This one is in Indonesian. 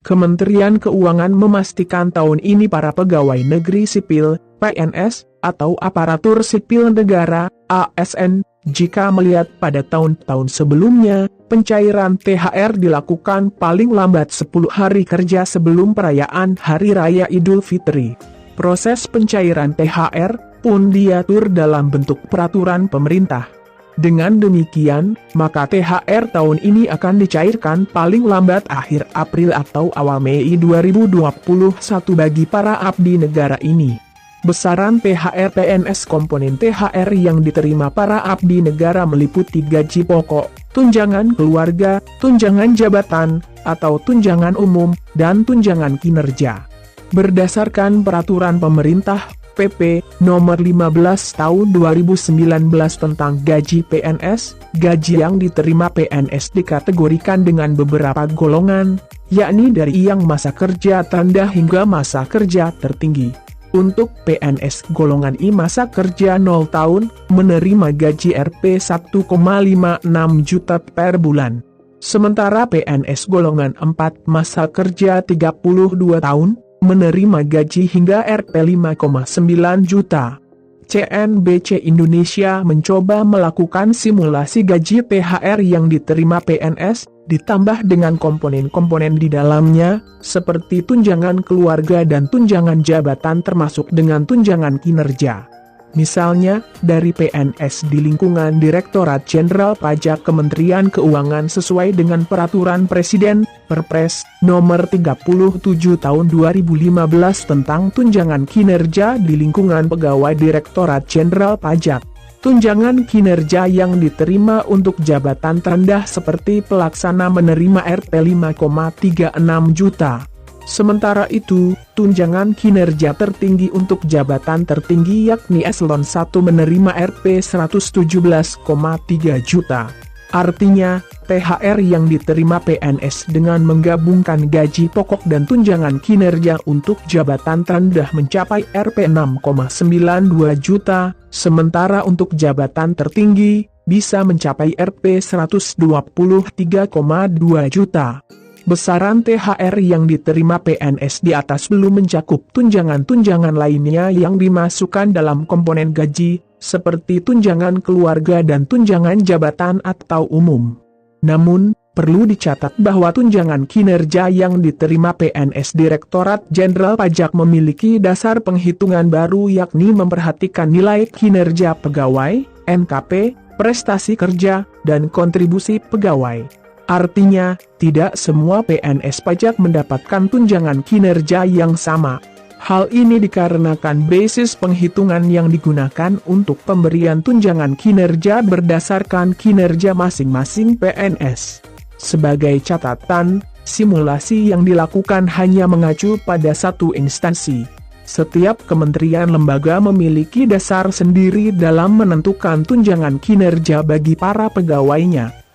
Kementerian Keuangan memastikan tahun ini para pegawai negeri sipil, PNS, atau aparatur sipil negara, ASN, jika melihat pada tahun-tahun sebelumnya, pencairan THR dilakukan paling lambat 10 hari kerja sebelum perayaan Hari Raya Idul Fitri. Proses pencairan THR pun diatur dalam bentuk peraturan pemerintah. Dengan demikian, maka THR tahun ini akan dicairkan paling lambat akhir April atau awal Mei 2021 bagi para abdi negara ini. Besaran THR PNS komponen THR yang diterima para abdi negara meliputi gaji pokok, tunjangan keluarga, tunjangan jabatan, atau tunjangan umum, dan tunjangan kinerja. Berdasarkan peraturan pemerintah, PP Nomor 15 Tahun 2019 tentang gaji PNS, gaji yang diterima PNS dikategorikan dengan beberapa golongan, yakni dari yang masa kerja terendah hingga masa kerja tertinggi. Untuk PNS golongan I masa kerja 0 tahun, menerima gaji Rp 1,56 juta per bulan. Sementara PNS golongan 4 masa kerja 32 tahun, menerima gaji hingga Rp 5,9 juta. CNBC Indonesia mencoba melakukan simulasi gaji THR yang diterima PNS, ditambah dengan komponen-komponen di dalamnya, seperti tunjangan keluarga dan tunjangan jabatan termasuk dengan tunjangan kinerja. Misalnya, dari PNS di lingkungan Direktorat Jenderal Pajak Kementerian Keuangan sesuai dengan Peraturan Presiden, Perpres, Nomor 37 Tahun 2015 tentang tunjangan kinerja di lingkungan pegawai Direktorat Jenderal Pajak. Tunjangan kinerja yang diterima untuk jabatan terendah seperti pelaksana menerima Rp 5,36 juta. Sementara itu, tunjangan kinerja tertinggi untuk jabatan tertinggi yakni Eselon 1 menerima Rp 117,3 juta. Artinya, THR yang diterima PNS dengan menggabungkan gaji pokok dan tunjangan kinerja untuk jabatan terendah mencapai Rp 6,92 juta, sementara untuk jabatan tertinggi, bisa mencapai Rp 123,2 juta. Besaran THR yang diterima PNS di atas belum mencakup tunjangan-tunjangan lainnya yang dimasukkan dalam komponen gaji, seperti tunjangan keluarga dan tunjangan jabatan atau umum. Namun, perlu dicatat bahwa tunjangan kinerja yang diterima PNS Direktorat Jenderal Pajak memiliki dasar penghitungan baru yakni memperhatikan nilai kinerja pegawai, NKP, prestasi kerja, dan kontribusi pegawai. Artinya, tidak semua PNS pajak mendapatkan tunjangan kinerja yang sama. Hal ini dikarenakan basis penghitungan yang digunakan untuk pemberian tunjangan kinerja berdasarkan kinerja masing-masing PNS. Sebagai catatan, simulasi yang dilakukan hanya mengacu pada satu instansi. Setiap kementerian lembaga memiliki dasar sendiri dalam menentukan tunjangan kinerja bagi para pegawainya.